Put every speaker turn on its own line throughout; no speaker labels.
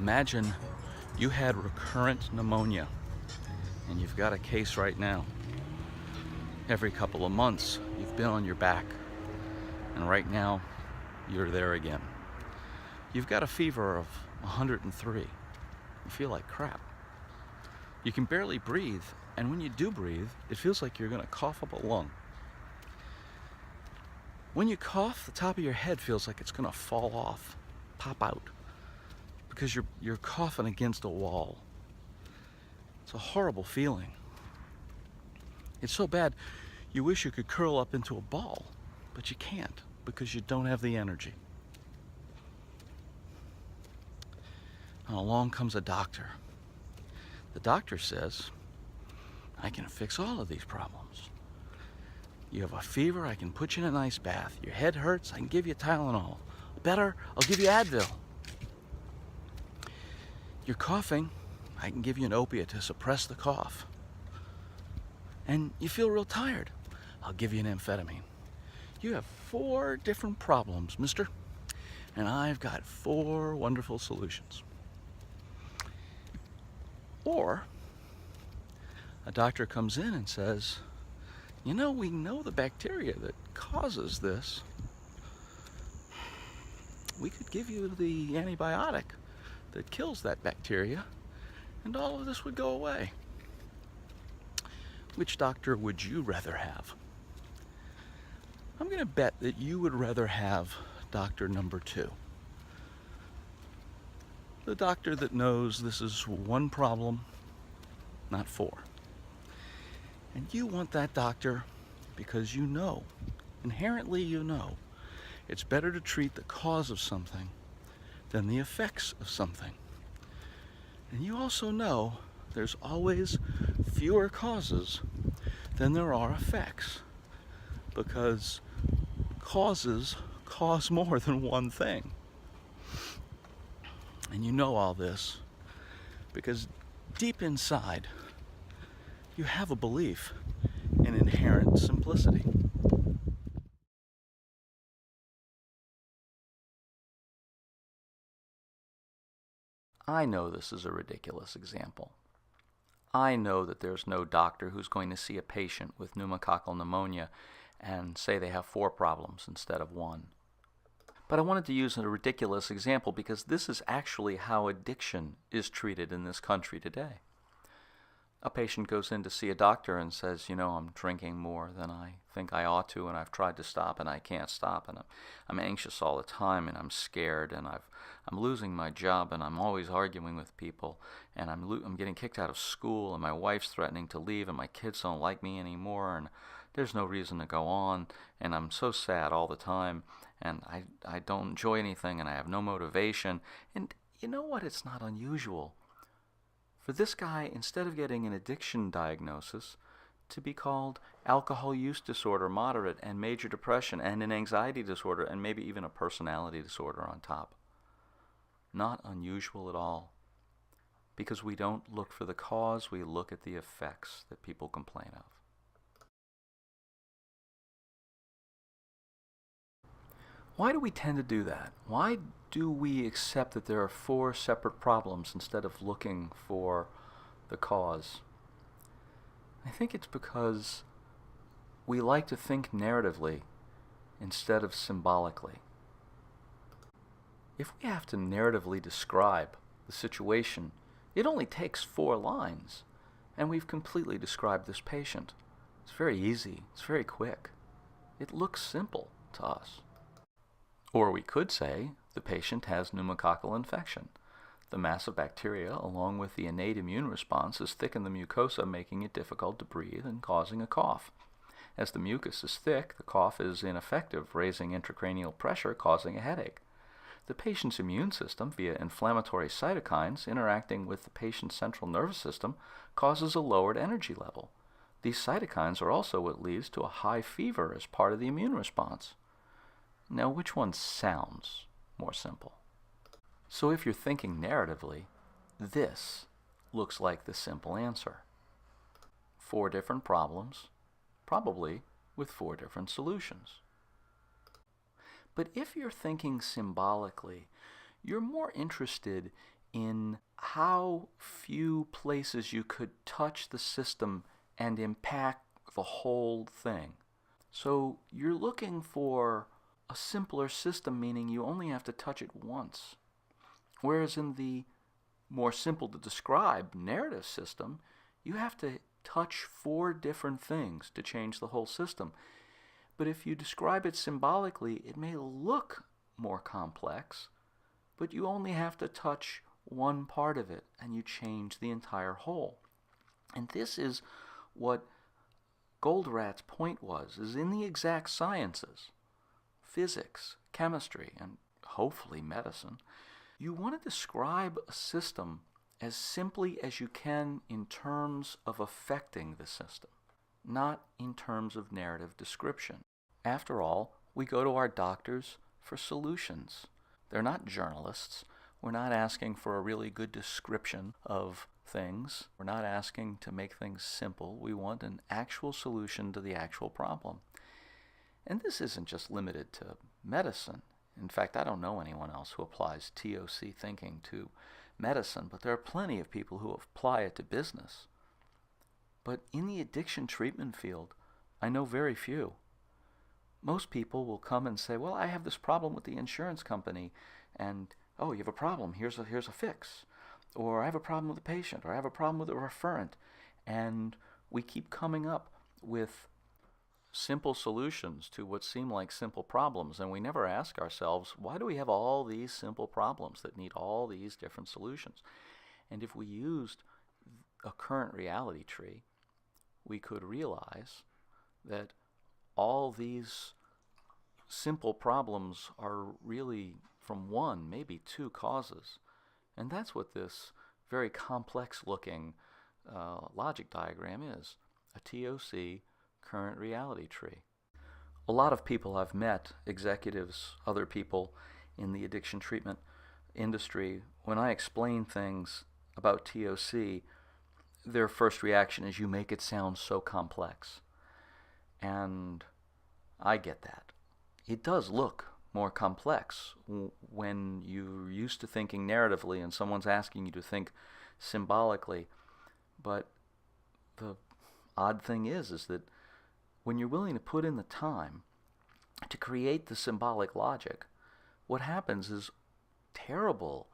Imagine you had recurrent pneumonia and you've got a case right now. Every couple of months you've been on your back, and right now you're there again. You've got a fever of 103. You feel like crap. You can barely breathe, and when you do breathe, it feels like you're going to cough up a lung. When you cough, the top of your head feels like it's going to fall off, pop out, because you're coughing against a wall. It's a horrible feeling. It's so bad, you wish you could curl up into a ball, but you can't because you don't have the energy. And along comes a doctor. The doctor says, I can fix all of these problems. You have a fever, I can put you in an ice bath. Your head hurts, I can give you Tylenol. Better, I'll give you Advil. You're coughing, I can give you an opiate to suppress the cough. And you feel real tired, I'll give you an amphetamine. You have 4 different problems, mister, and I've got 4 wonderful solutions. Or a doctor comes in and says, we know the bacteria that causes this. We could give you the antibiotic that kills that bacteria, and all of this would go away. Which doctor would you rather have? I'm going to bet that you would rather have doctor number 2. The doctor that knows this is 1 problem, not 4. And you want that doctor because inherently you know, it's better to treat the cause of something than the effects of something. And you also know there's always fewer causes than there are effects, because causes cause more than one thing. And you know all this because deep inside you have a belief in inherent simplicity. I know this is a ridiculous example. I know that there's no doctor who's going to see a patient with pneumococcal pneumonia and say they have 4 problems instead of 1. But I wanted to use a ridiculous example because this is actually how addiction is treated in this country today. A patient goes in to see a doctor and says, I'm drinking more than I think I ought to, and I've tried to stop and I can't stop, and I'm anxious all the time, and I'm scared, and I'm losing my job, and I'm always arguing with people, and I'm getting kicked out of school, and my wife's threatening to leave, and my kids don't like me anymore, and there's no reason to go on, and I'm so sad all the time, and I don't enjoy anything, and I have no motivation. And you know what? It's not unusual for this guy, instead of getting an addiction diagnosis, to be called alcohol use disorder moderate and major depression and an anxiety disorder and maybe even a personality disorder on top. Not unusual at all, because we don't look for the cause, we look at the effects that people complain of. Why do we tend to do that? Why do we accept that there are 4 separate problems instead of looking for the cause? I think it's because we like to think narratively instead of symbolically. If we have to narratively describe the situation, it only takes 4 lines, and we've completely described this patient. It's very easy. It's very quick. It looks simple to us. Or we could say the patient has pneumococcal infection. The mass of bacteria, along with the innate immune response, has thickened the mucosa, making it difficult to breathe and causing a cough. As the mucus is thick, the cough is ineffective, raising intracranial pressure, causing a headache. The patient's immune system, via inflammatory cytokines interacting with the patient's central nervous system, causes a lowered energy level. These cytokines are also what leads to a high fever as part of the immune response. Now, which one sounds more simple? So if you're thinking narratively, this looks like the simple answer. 4 different problems, probably with 4 different solutions. But if you're thinking symbolically, you're more interested in how few places you could touch the system and impact the whole thing. So you're looking for a simpler system, meaning you only have to touch it once. Whereas in the more simple to describe narrative system, you have to touch 4 different things to change the whole system. But if you describe it symbolically, it may look more complex, but you only have to touch one part of it and you change the entire whole. And this is what Goldratt's point was, is in the exact sciences, physics, chemistry, and hopefully medicine, you want to describe a system as simply as you can in terms of affecting the system, not in terms of narrative description. After all, we go to our doctors for solutions. They're not journalists. We're not asking for a really good description of things. We're not asking to make things simple. We want an actual solution to the actual problem. And this isn't just limited to medicine. In fact, I don't know anyone else who applies TOC thinking to medicine, but there are plenty of people who apply it to business. But in the addiction treatment field, I know very few. Most people will come and say, well, I have this problem with the insurance company, and, oh, you have a problem, here's a fix. Or I have a problem with a patient, or I have a problem with a referent. And we keep coming up with simple solutions to what seem like simple problems, and we never ask ourselves, why do we have all these simple problems that need all these different solutions? And if we used a current reality tree, we could realize that all these simple problems are really from 1, maybe 2 causes. And that's what this very complex looking logic diagram is, a TOC current reality tree. A lot of people I've met, executives, other people in the addiction treatment industry, when I explain things about TOC, their first reaction is, you make it sound so complex. And I get that. It does look more complex when you're used to thinking narratively and someone's asking you to think symbolically. But the odd thing is that when you're willing to put in the time to create the symbolic logic, what happens is terrible,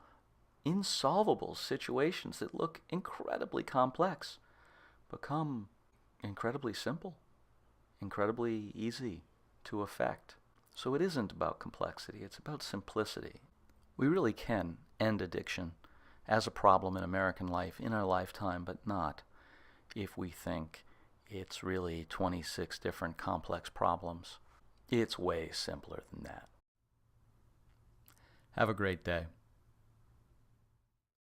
insolvable situations that look incredibly complex become incredibly simple, incredibly easy to affect. So it isn't about complexity, it's about simplicity. We really can end addiction as a problem in American life in our lifetime, but not if we think it's really 26 different complex problems. It's way simpler than that. Have a great day.